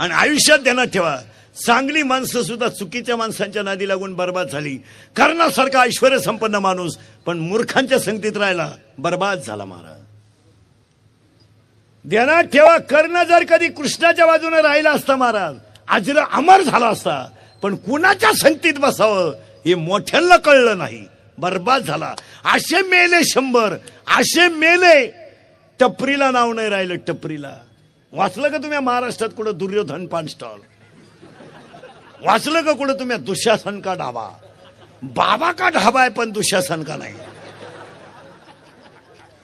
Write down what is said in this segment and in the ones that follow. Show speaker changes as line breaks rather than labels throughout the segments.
आणि आयुष्यात ध्यानात ठेवा, चांगली माणसं सुद्धा चुकीच्या माणसांच्या नादी लागून बर्बाद झाली. कर्णासारखा ऐश्वर्य संपन्न माणूस पण मूर्खांच्या संगतीत राहिला, बर्बाद झाला महाराज. ध्यानात ठेवा, कर्ण जर कधी कृष्णाच्या बाजूने राहिला असता महाराज, अजर अमर झाला असता. पण कुणाच्या संगतीत बसावं हे मोठ्यांना कळलं नाही, बर्बाद झाला. असे मेले 100, असे मेले. टपरीला नाव नाही राहिलं, टपरीला. वाचलं का तुम्ही महाराष्ट्रात कुठं दुर्योधन पान स्टॉल? वाचलं का कुठं तुम्ही दुःशासन का ढाबा? बाबा का ढाबा आहे पण दुःशासन का नाही?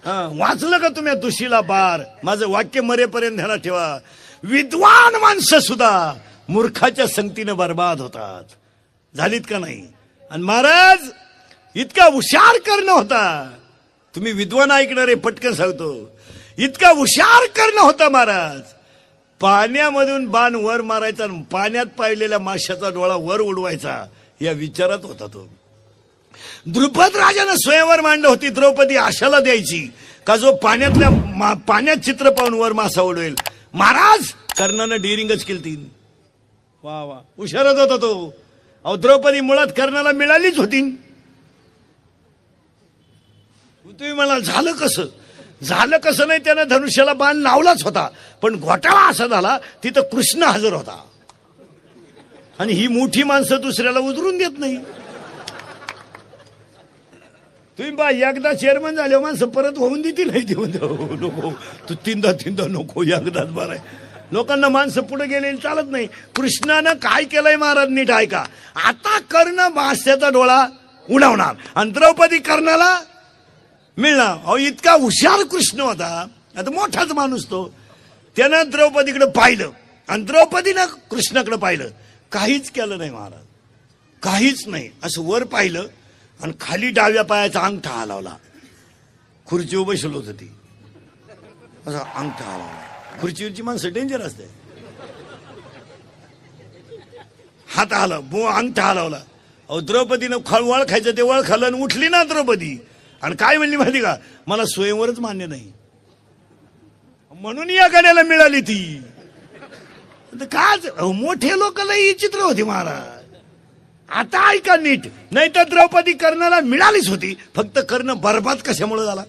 वाचलं का तुम्ही दुशीला बार? माझं वाक्य मरेपर्यंत ध्यानात ठेवा, विद्वान माणसं सुद्धा मूर्खाच्या संगतीने बर्बाद होतात. झालीत का नाही? आणि महाराज इतका हुशार करणं होता. तुम्ही विद्वान ऐकणारे पटकन सांगतो, इतका हुशार करणं होता महाराज. पाण्यामधून बाण वर मारायचा, पाण्यात पाहिलेल्या माशाचा डोळा वर उडवायचा, या विचारात होता तो. द्रुपद राजानं स्वयंवर मांडलं होती, द्रौपदी आशाला द्यायची का जो पाण्यात चित्र पाहून वर मासा उडवेल. महाराज कर्णानं डेअरिंगच केली. वा वा, हुशारच होता तो. अहो द्रौपदी मुळात कर्णाला मिळालीच होती. तुम्ही म्हणाल झालं कसं? झालं कसं नाही, त्यानं धनुष्याला बाण लावलाच होता, पण घोटाळा असा झाला तिथं कृष्ण हजर होता. आणि ही मोठी माणसं दुसऱ्याला उतरून देत नाही. तुम्ही बा एकदा चेअरमन झाले माणसं परत होऊन देतील नाही. ते नको तू तीनदा नको, एकदाच बरं आहे. लोकांना माणसं पुढे गेलेली चालत नाही. कृष्णानं काय केलंय महाराज नीट ऐका. आता कर्ण मास्याचा डोळा उडवणार आणि द्रौपदी कर्णाला मिळणार. अहो इतका हुशार कृष्ण होता. आता मोठाच माणूस तो. त्यानं द्रौपदीकडे पाहिलं आणि द्रौपदीनं कृष्णाकडे पाहिलं. काहीच केलं नाही महाराज, काहीच नाही. असं वर पाहिलं आणि खाली डाव्या पायाचा अंगठा हलवला. खुर्चीवर बसलो होतं ती, असा अंगठा हलवला. खुर्चीवरची माणसं डेंजर असते. हात हलव, अंगठा हलवला. अहो द्रौपदीनं वळ खायचं ते वळ खाल्लं आणि उठली ना द्रौपदी. आणि काय म्हणली माहिती का, मला स्वयंवरच मान्य नाही म्हणून या गाड्याला मिळाली ती. काय मोठे लोक लई चित्र होती महाराज. आता ऐका नीट, नाही तर द्रौपदी कर्णाला मिळालीच होती, फक्त कर्ण बर्बाद कशामुळे झाला?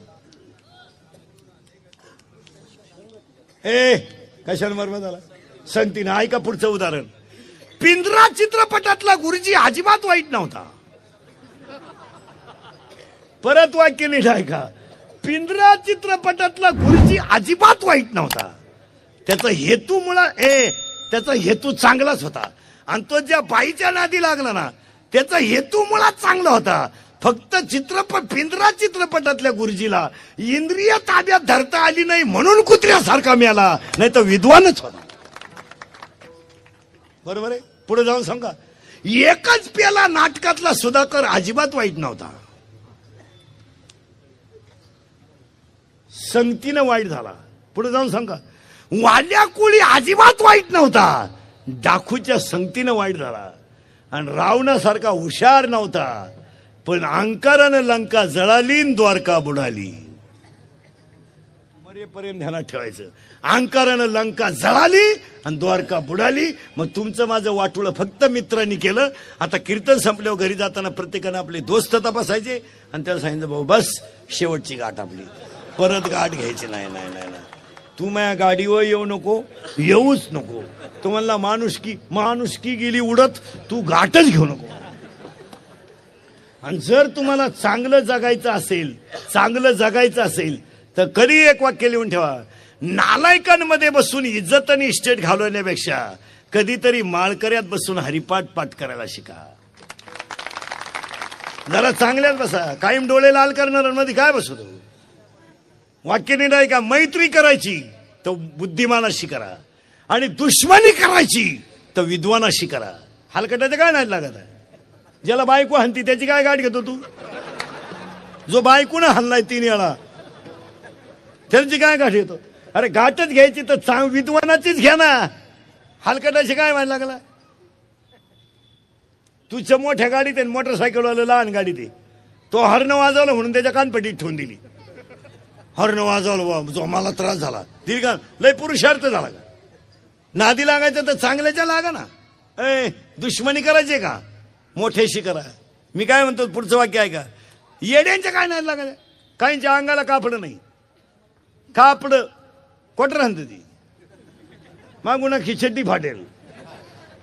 कशाला बर्बाद झाला सांगते ना, ऐका पुढचं उदाहरण. पिंजरा चित्रपटातला गुरुजी अजिबात वाईट नव्हता. परत वाक्य नीट ऐका. पिंजरा चित्रपटातला गुरुजी अजिबात वाईट नव्हता. त्याचा हेतू चांगलाच होता. आणि तो ज्या बाईच्या नादी लागला ना, त्याचा हेतू मुळात चांगला होता. फक्त पिंजरा चित्रपटातल्या गुरुजीला इंद्रिय ताब्यात धरता आली नाही म्हणून कुत्र्यासारखा मिळाला, नाही तर विद्वानच होता. बरोबर आहे. पुढे जाऊन सांगा. एकच पेला नाटकातला सुधाकर अजिबात वाईट नव्हता, संगतीनं वाईट झाला. पुढे जाऊन सांगा. वाल्या कोळी अजिबात वाईट नव्हता, डाकूच्या संगतीनं वाईट झाला. आणि रावणासारखा हुशार नव्हता, पण अंकारानं लंका जळाली, द्वारका बुडाली. मरेपर्यंत ध्यानात ठेवायचं. अंकारानं लंका जळाली आणि द्वारका बुडाली. मग तुमचं माझं वाटोळं फक्त मित्रांनी केलं. आता कीर्तन संपल्यावर घरी जाताना प्रत्येकानं आपले दोस्त तपासायचे आणि त्याला सांगितलं, भाऊ बस शेवटची गाठ आपली, परत गाठ घ्यायची नाही. तू माझ्या गाडीवर येऊ नको, येऊच नको. तुम्हाला माणुसकी गेली उडत, तू गाठच घेऊ नको. आणि जर तुम्हाला चांगलं जगायचं असेल तर कधी एक वाक्य लिहून ठेवा. नालायकांमध्ये बसून इज्जत आणि इस्टेट घालवण्यापेक्षा कधीतरी माळकऱ्यात बसून हरिपाठ पाठ करायला शिका. जरा चांगल्यात बसा. कायम डोळे लाल करणाऱ्यांमध्ये काय बसतो? वाक्य नाही आहे का? मैत्री करायची तर बुद्धिमानाशी करा आणि दुश्मनी करायची तर विद्वानाशी करा. हलकटाचं काय नाही लागत आहे. ज्याला बायको हाणती त्याची काय गाठ घेतो तू? जो बायकोनं हल्लाय 3 वेळा त्याची काय गाठ घेतो? अरे गाठच घ्यायची तर विद्वानाचीच घ्या ना. हलकटाशी काय व्हायला लागला? तुझ्या मोठ्या गाडीत आहे, मोटरसायकलवाला लहान गाडीत आहे, तो हॉर्न वाजवला म्हणून त्याच्या कानपट्टीत ठेवून दिली. हॉर्न वाजवलं, जो मला त्रास झाला दिली का? लय पुरुषार्थ झाला का? नादी लागायचं तर चांगल्याच्या लागा ना. दुश्मनी करायची का मोठ्याशी करा. मी काय म्हणतो पुढचं वाक्य आहे का, येड्यांच्या काय नाही लागायचं. काहींच्या अंगाला कापड नाही, कापड कोटर आणतं ती मागून खिचडी फाटेल.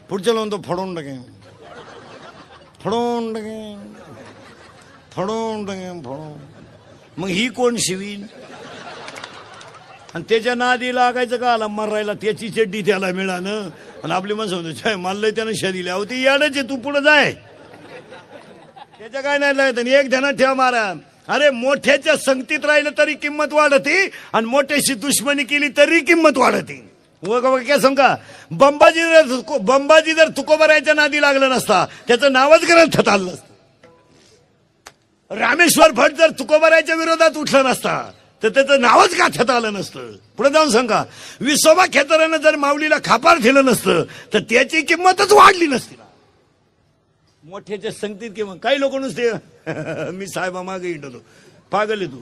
पुढच्या लावून तो फडवून टाकेन, फडवून टाकेन, फडवून टाकेन, फडवून. मग ही कोण शिवीन. आणि त्याच्या नादी लागायचं का आला मरायला, त्याची चड्डी त्याला मिळालं. आणि आपली माणसं म्हणतो मला त्यानं शरीर अहो ती याडच आहे, तू पुढे जाय. त्याच्या काय नाही लागत. आणि एक ध्यानात ठेवा महाराज, अरे मोठ्याच्या संगतीत राहिलं तरी किंमत वाढते आणि मोठ्याशी दुश्मनी केली तरी किंमत वाढते. काय सांगा, बंबाजी जर तुकोबरायच्या नादी लागलं नसता त्याचं नावच ग्रंथात आलं नसतं. रामेश्वर भट जर तुकोबरायच्या विरोधात उठला नसता तर त्याचं नावच गाठ्यात आलं नसतं. पुढे जाऊन सांगा, विसोबा खेतरानं जर माऊलीला खापार ठेवलं नसतं तर त्याची किंमतच वाढली नसती. मोठ्याच्या संगतीत किंमत. काही लोक नुसते मी साहेबा मागे येतो, पागल आहे तू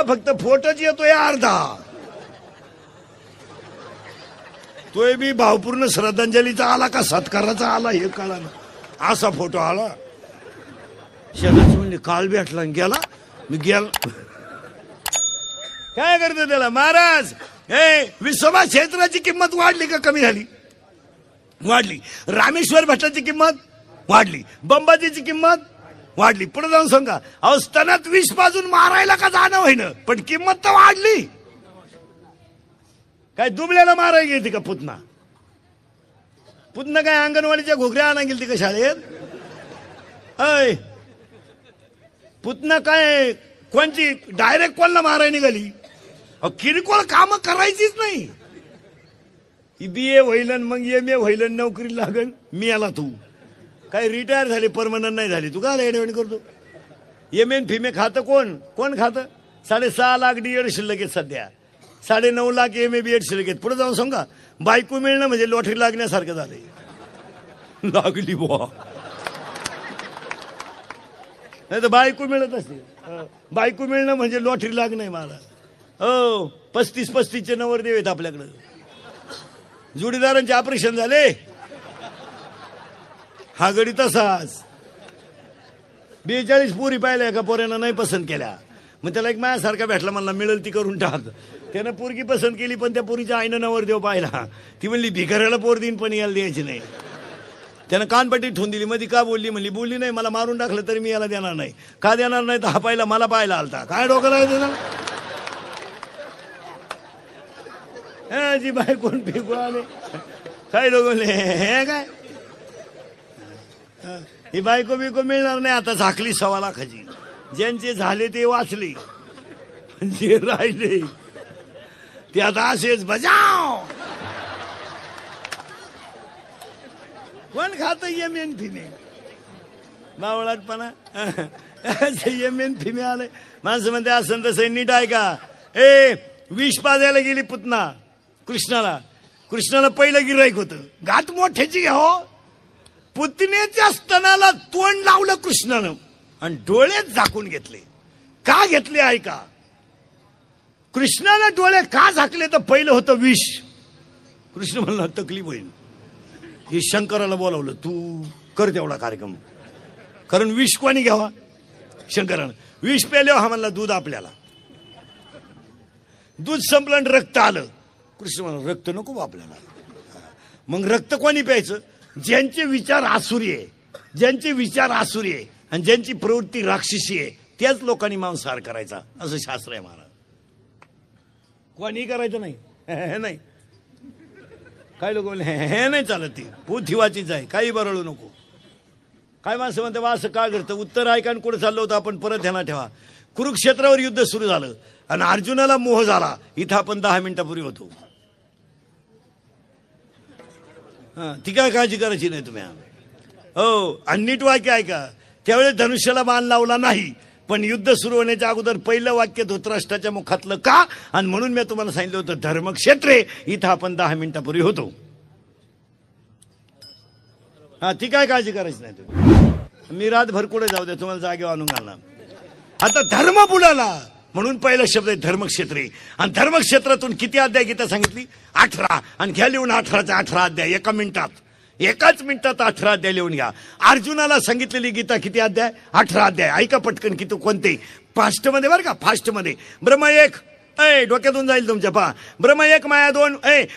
फक्त फोटोच येतोय अर्धा. तोय बी भावपूर्ण श्रद्धांजलीचा आला का सत्काराचा आला हे कळा ना. असा फोटो आला, शेजारची म्हणले काल भेटला गेला. मी गेला काय करतो त्याला. महाराज विसोबा क्षेत्राची किंमत वाढली का कमी झाली. वाढली. रामेश्वर भट्टाची किंमत वाढली, बंबाजीची किंमत वाढली. पुढे जाऊन सांगा, अहो स्तनात विष पाजून मारायला का जाणं होईन पण किंमत तर वाढली. काय दुबल्याला मारायला गेली का पुतना. पुतना काय अंगणवाडीच्या घोगऱ्या आणा गेली का शाळेत. अय पुतना काय कोणची डायरेक्ट कोणला मारायला निघाली. किरकोळ काम करायचीच नाही. BA होईल मग MA होईल नोकरी लागन. मी आला तू काय रिटायर झाले परमनंट नाही झाली. तू काय एडवणी करतो. MA फिमे खातं कोण खातं. 6.5 लाख DED शिल्लक आहेत सध्या, 9.5 लाख MA BEd शिल्लक आहेत. पुढे जाऊन सांगा, बायको मिळणं म्हणजे लॉटरी लागण्यासारखं झालंय. लागली बुवा नाही तर बायको मिळत असते. बायको मिळणं म्हणजे लॉटरी लागणं मला. हो 35-35चे नवरदेव आहेत आपल्याकडं. जोडीदारांचे ऑपरेशन झाले. हा गडी तसाच 42 पोरी पाहिल्या एका पोऱ्यानं नाही पसंत केल्या. मग त्याला एक माझ्यासारखा भेटला, म्हणला मिळेल ती करून टाक. त्यानं पोरगी पसंत केली पण त्या पोरीच्या आईनं नवरदेव पाहिला. ती म्हणली भिकाऱ्याला पोर देईन पण याला द्यायची नाही. त्यानं कानपट्टी ठेवून दिली. मध्ये का बोलली नाही मला मारून टाकलं तरी मी याला देणार नाही. का देणार नाही तर हा पाहिला मला पाहायला आलता. काय डोकं आहे त्याला. जी बाय कोण फेकू आले काय डोकले हे काय. ही बायको बिको मिळणार नाही आता. झाकली 1.25 लाखाची. ज्यांचे झाले ते वाचले, जे राहिले ते आता असेच बजाव. कोण खात MA फिमे बावळाटपणा. MA फिमे आले. माणसं म्हणते असं तसं नीट आहे का. विष पाजायला गेली पुतना कृष्णाला पहिलं गिराईक होतं. घात मोठ्याची घ्याव. पुतण्याच्या स्तनाला तोंड लावलं कृष्णानं आणि डोळेच झाकून घेतले. का घेतले ऐका. कृष्णानं डोळे का झाकले तर पहिलं होतं विष. कृष्ण म्हणला तकलीफ होईल. हे शंकराला बोलावलं, तू कर तेवढा कार्यक्रम. कारण विष कोणी घ्यावा. शंकरानं विष प्याल्यावर हा म्हणला दूध आपल्याला. दूध संपलं आणि रक्त आलं. कृष्ण म्हणला रक्त नको आपल्याला. मग रक्त कोणी प्यायचं. ज्यांचे विचार आसुरी आहे, ज्यांचे विचार आसुरी आहे आणि ज्यांची प्रवृत्ती राक्षसी आहे त्याच लोकांनी मांसाहार करायचा असं शास्त्र आहे महाराज. कोणी करायचं नाही. नाही काय लोक बोलले हे नाही चालत. ती पुथिवाचीच आहे. काही बरळू नको. काय माणसं म्हणते वा असं का करतं. उत्तर ऐका कुठं चाललं होतं आपण परत ध्यानात ठेवा. कुरुक्षेत्रावर युद्ध सुरू झालं आणि अर्जुनाला मोह झाला. इथं आपण 10 मिनिटापूर्वी होतो. ती काय काळजी करायची नाही तुम्ही. हो आणि नीट वाक्य ऐका. त्यावेळेस धनुष्याला बाण लावला नाही पण युद्ध सुरू होण्याच्या अगोदर पहिलं वाक्य धृतराष्ट्राच्या मुखातलं का. आणि म्हणून मी तुम्हाला सांगितलं होतं धर्मक्षेत्रे इथं आपण 10 मिनिटापूर्वी होतो. ती काय काळजी करायची नाही तुम्ही. मी रातभर कुठे जाऊ दे तुम्हाला जागेवर आणून घालणार. आता धर्म बुडाला म्हणून पहिला शब्द आहे धर्मक्षेत्री. आणि धर्मक्षेत्रातून किती अध्याय गीता सांगितली? 18. आणि घ्या लिहून 18चा 18 अध्याय एका मिनिटात, एकाच मिनिटात 18 अध्याय लिहून घ्या. अर्जुनाला सांगितलेली गीता किती अध्याय? 18 अध्याय. ऐका पटकन किती कोणते फास्ट मध्ये बरं का, फास्ट मध्ये. ब्रह्म एक, डोक्यातून जाईल तुमच्या. पहा, ब्रह्म एक माया दोन,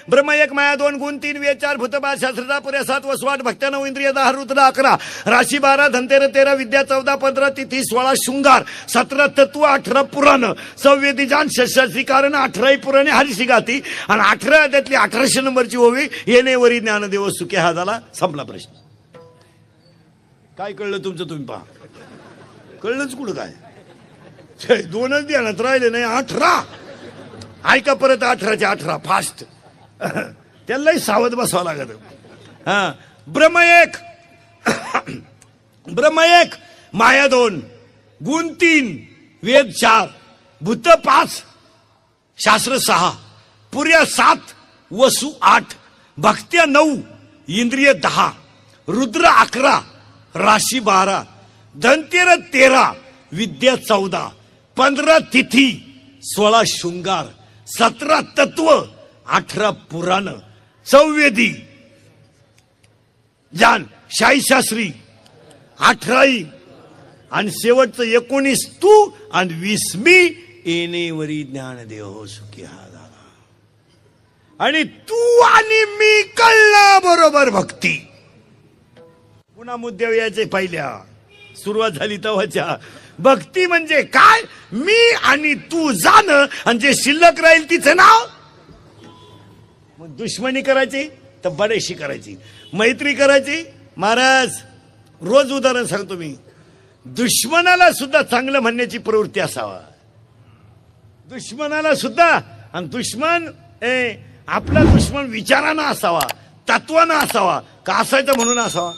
ब्रह्म एक माया दोन, गुण 3 वेद 4 भूतबाद शास्त्रता पुऱ्या 7 वसवाट भक्त्या 9 इंद्रिय 10 रुद्र 11 राशी 12 धनतेर 13 विद्या 14 15 तिथी 16 शृंगार 17 तत्व 18 पुराण संवेदी जान शस्त्रास्त्री कारण 18 पुराणे हरिशी गाती. आणि 18 अध्यातली 1800 नंबरची ओवी येणेवरी ज्ञानदेव सुखे. हा झाला संपला प्रश्न. काय कळलं तुमचं? तुम्ही पहा, कळलंच कुठं काय? 2च ध्यानात राहिले नाही, 18. ऐका परत 18च्या 18 फास्ट. त्यालाही सावध बसावं लागत. हा, ब्रह्म एक, ब्रह्म एक माया 2 गुण 3 वेद 4 भूत 5 शास्त्र 6 पुऱ्या 7 वसु 8 भक्त्या 9 इंद्रिय 10 रुद्र 11 राशी 12 धनतेर 13 विद्या 14 15 तिथी 16 शृंगार 17 तत्व 18 पुराण संवेदी जान शाहीशास्त्री 18 आणि शेवटचं 19 तू आणि 20 मी येणेवरी ज्ञानदेव सुखी. हा झाला. आणि तू आणि मी कळला बरोबर भक्ती. पुन्हा मुद्द्यावर यायचे. पहिल्या सुरुवात झाली तेव्हाच्या भक्ती म्हणजे काय? मी आणि तू जाणं आणि जे शिल्लक राहील तिचं नाव. मग दुश्मनी करायची तर बडेशी करायची, मैत्री करायची. महाराज रोज उदाहरण सांगतो मी. दुश्मनाला सुद्धा चांगलं म्हणण्याची प्रवृत्ती असावा, दुश्मनाला सुद्धा. आणि दुश्मन आपला दुश्मन विचारानं असावा, तत्वानं असावा. का असायचं म्हणून असावा?